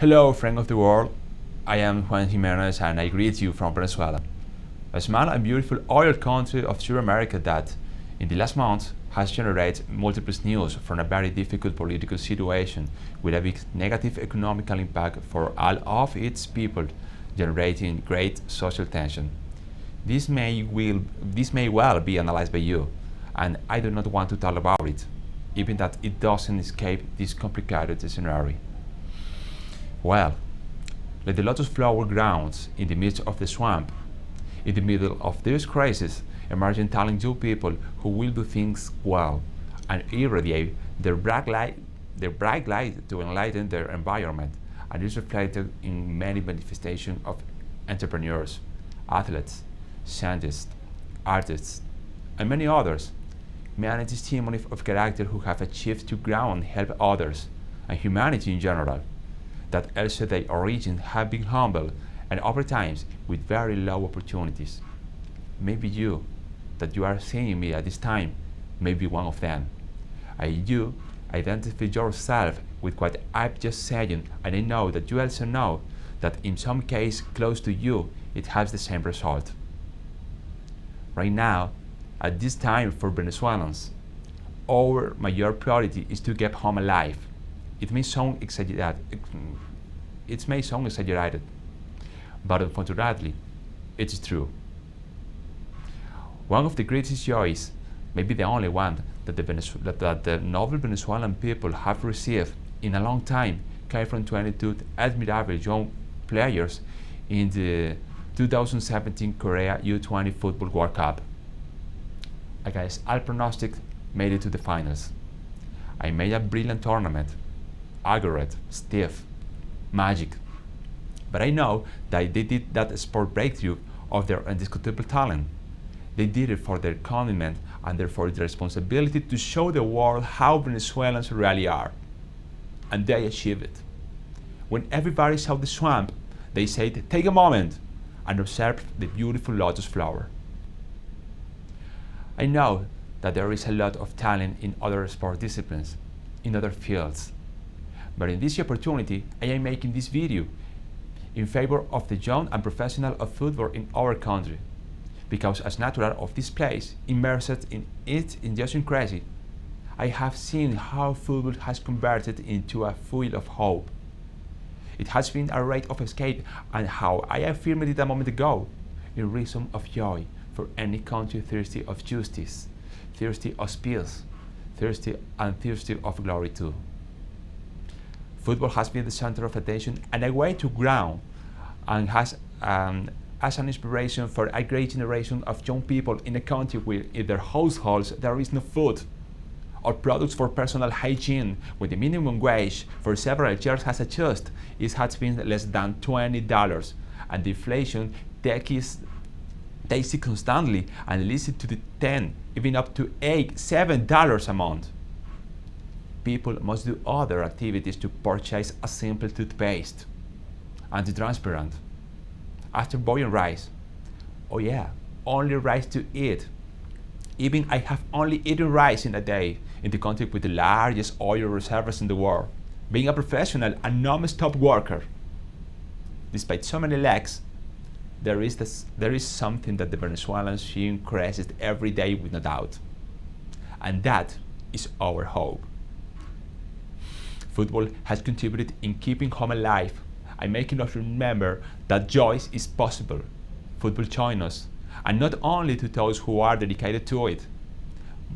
Hello, friend of the world. I am Juan Jimenez and I greet you from Venezuela, a small and beautiful oil country of South America that, in the last month, has generated multiple news from a very difficult political situation with a big negative economical impact for all of its people, generating great social tension. This may well be analyzed by you, and I do not want to talk about it, even that it doesn't escape this complicated scenario. Well, like the lotus flower grounds in the midst of the swamp, in the middle of this crisis, emerging talented young people who will do things well and irradiate their bright light to enlighten their environment, and is reflected in many manifestations of entrepreneurs, athletes, scientists, artists, and many others, many testimonies of character who have achieved to grow and help others, and humanity in general, that also their origin have been humble and over times with very low opportunities. Maybe you, that you are seeing me at this time, may be one of them. And you identify yourself with what I'm just saying, and I know that you also know that in some case close to you, it has the same result. Right now, at this time for Venezuelans, our major priority is to get home alive. It may sound exaggerated, but unfortunately, it is true. One of the greatest joys, maybe the only one, that the noble Venezuelan people have received in a long time came from 22 admirable young players in the 2017 Korea U20 Football World Cup. Against all prognostics, made it to the finals. I made a brilliant tournament, accurate, stiff, magic. But I know that they did that sport breakthrough of their indiscutible talent. They did it for their commitment and therefore the responsibility to show the world how Venezuelans really are. And they achieved it. When everybody saw the swamp, they said, take a moment and observe the beautiful lotus flower. I know that there is a lot of talent in other sport disciplines, in other fields. But in this opportunity, I am making this video in favor of the young and professional of football in our country, because as natural of this place, immersed in its idiosyncrasy, I have seen how football has converted into a fuel of hope. It has been a rate of escape, and how I affirmed it a moment ago, a reason of joy for any country thirsty of justice, thirsty of peace, thirsty of glory too. Football has been the center of attention and a way to ground, and has as an inspiration for a great generation of young people in a country where in their households there is no food, or products for personal hygiene, when the minimum wage for several years has adjusted, it has been less than $20, and the inflation takes it constantly and leads it to the 10, even up to $8, $7 a month. People must do other activities to purchase a simple toothpaste, anti-transparent, after boiling rice. Oh yeah, only rice to eat. Even I have only eaten rice in a day in the country with the largest oil reserves in the world, being a professional and non-stop worker. Despite so many lacks, there is something that the Venezuelans see increases every day with no doubt. And that is our hope. Football has contributed in keeping home alive and making us remember that joy is possible. Football joins us, and not only to those who are dedicated to it,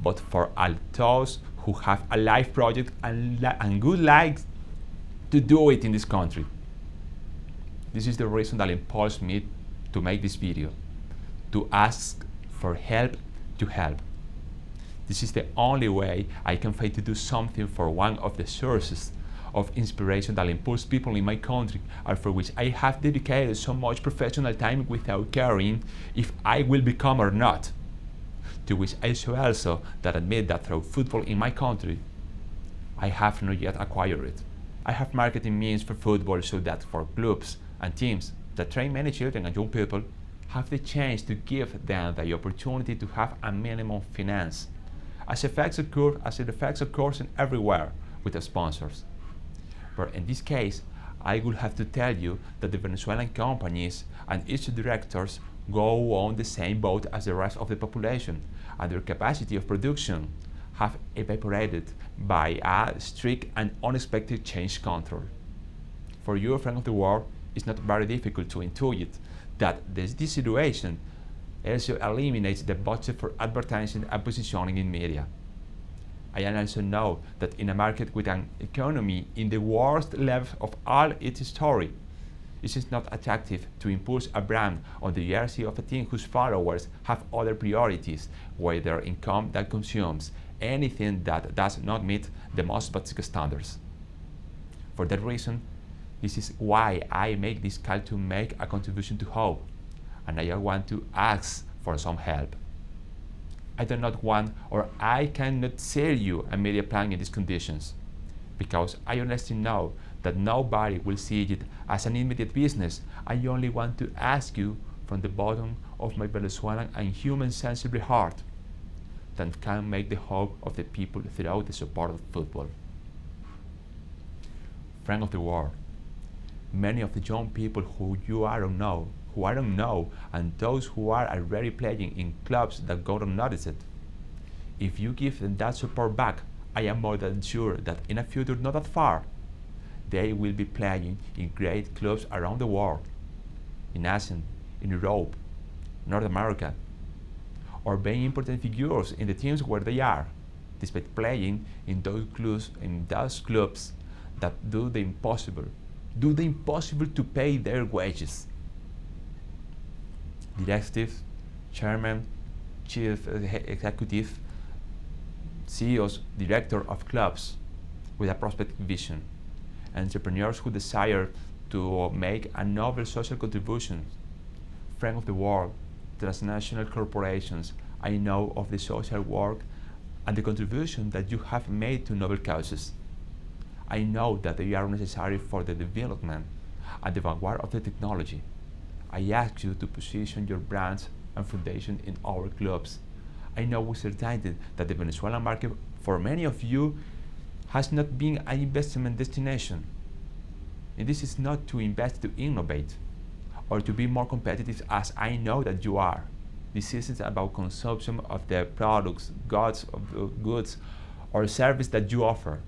but for all those who have a life project and good like to do it in this country. This is the reason that impulsed me to make this video, to ask for help to help. This is the only way I can fight to do something for one of the sources of inspiration that impulse people in my country, and for which I have dedicated so much professional time without caring if I will become or not. To which I should also that admit that through football in my country, I have not yet acquired it. I have marketing means for football so that for clubs and teams that train many children and young people have the chance to give them the opportunity to have a minimum finance, as it affects of course in everywhere with the sponsors. But in this case, I would have to tell you that the Venezuelan companies and its directors go on the same boat as the rest of the population, and their capacity of production have evaporated by a strict and unexpected change control. For you, friend of the world, it's not very difficult to intuit that this situation also eliminates the budget for advertising and positioning in media. I also know that in a market with an economy in the worst level of all its history, it is not attractive to impose a brand on the jersey of a team whose followers have other priorities, whether income that consumes anything that does not meet the most basic standards. For that reason, this is why I make this call to make a contribution to hope, and I want to ask for some help. I do not want or I cannot sell you a media plan in these conditions, because I honestly know that nobody will see it as an immediate business. I only want to ask you from the bottom of my Venezuelan and human sensible heart that can make the hope of the people throughout the support of football. Friend of the world, many of the young people who I don't know, and those who are already playing in clubs that go unnoticed, if you give them that support back, I am more than sure that in a future not that far, they will be playing in great clubs around the world, in Asia, in Europe, North America, or being important figures in the teams where they are, despite playing in those clubs that do the impossible to pay their wages. Directors, chairman, chief executive, CEOs, director of clubs with a prospect vision, entrepreneurs who desire to make a novel social contribution, friend of the world, transnational corporations. I know of the social work and the contribution that you have made to noble causes. I know that they are necessary for the development and the vanguard of the technology. I ask you to position your brands and foundation in our clubs. I know with certainty that the Venezuelan market for many of you has not been an investment destination. And this is not to invest to innovate or to be more competitive, as I know that you are. This isn't about consumption of the products, goods or service that you offer.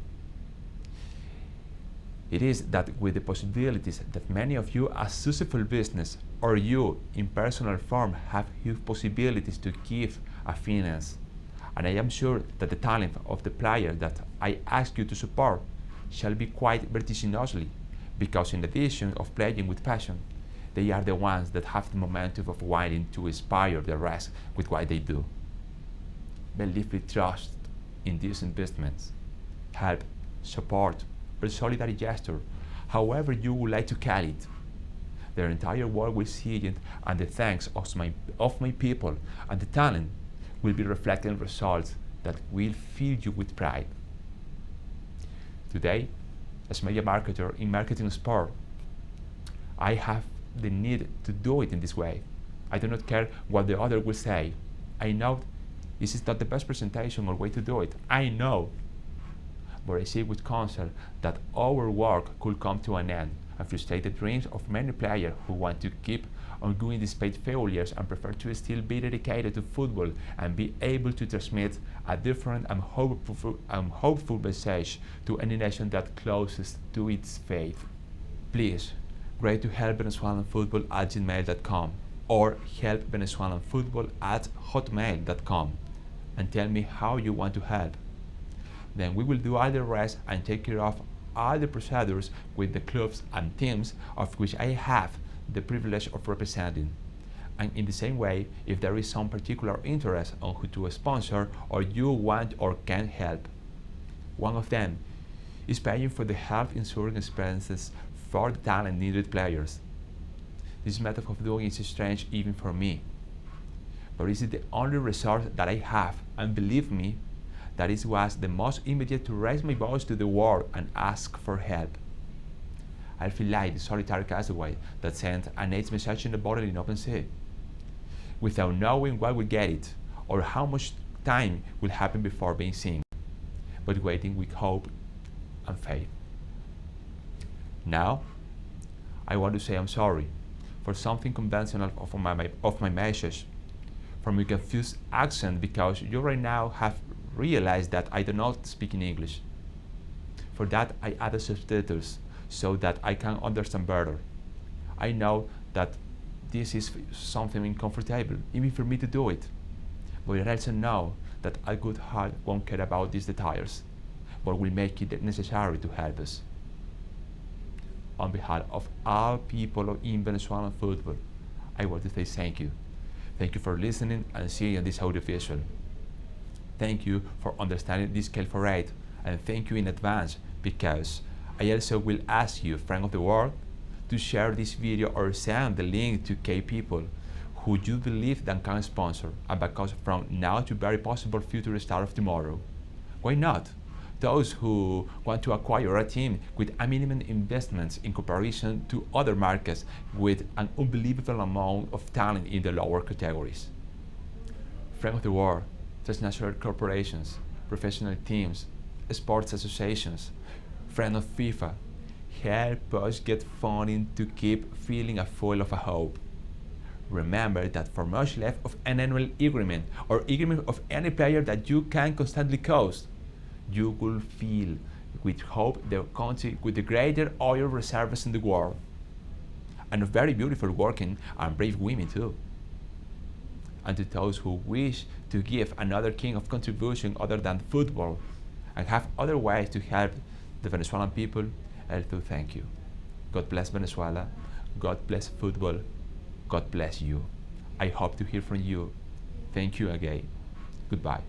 It is that with the possibilities that many of you as successful business or you in personal form have huge possibilities to give a finance. And I am sure that the talent of the player that I ask you to support shall be quite vertiginously, because in addition of playing with passion, they are the ones that have the momentum of wanting to inspire the rest with what they do. Believe trust in these investments, help, support, or solidary gesture, however you would like to call it. The entire world will see it, and the thanks of my people and the talent will be reflected in results that will fill you with pride. Today, as media marketer in marketing sport, I have the need to do it in this way. I do not care what the other will say. I know this is not the best presentation or way to do it. I know. But I see with concern that our work could come to an end and frustrate the dreams of many players who want to keep on doing despite failures and prefer to still be dedicated to football and be able to transmit a different and hopeful message to any nation that closest to its faith. Please, write to helpvenezuelanfootball@gmail.com or helpvenezuelanfootball@hotmail.com and tell me how you want to help. Then we will do all the rest and take care of all the procedures with the clubs and teams of which I have the privilege of representing. And in the same way, if there is some particular interest on who to sponsor or you want or can help. One of them is paying for the health insurance expenses for the talent needed players. This method of doing is strange even for me, but it is the only resource that I have, and believe me, that it was the most immediate to raise my voice to the world and ask for help. I feel like the solitary castaway that sent an AIDS message in a bottle in open sea, without knowing what will get it or how much time will happen before being seen, but waiting with hope and faith. Now, I want to say I'm sorry for something conventional of my message, for my confused accent because you right now have realized that I do not speak in English. For that I added subtitles so that I can understand better. I know that this is something uncomfortable, even for me to do it. But I also know that a good heart won't care about these details, but will make it necessary to help us. On behalf of all people in Venezuelan football, I want to say thank you. Thank you for listening and seeing this audiovisual. Thank you for understanding this scale for 8, and thank you in advance because I also will ask you, friend of the world, to share this video or send the link to K people who you believe that can sponsor and because from now to very possible future start of tomorrow. Why not? Those who want to acquire a team with a minimum investments in comparison to other markets with an unbelievable amount of talent in the lower categories. Friend of the world, transnational corporations, professional teams, sports associations, friend of FIFA, help us get funding to keep feeling full of a hope. Remember that for much less of an annual agreement or agreement of any player that you can constantly cost, you will fill with hope the country with the greater oil reserves in the world. And a very beautiful working and brave women too. And to those who wish to give another king of contribution other than football and have other ways to help the Venezuelan people, I do thank you. God bless Venezuela. God bless football. God bless you. I hope to hear from you. Thank you again. Goodbye.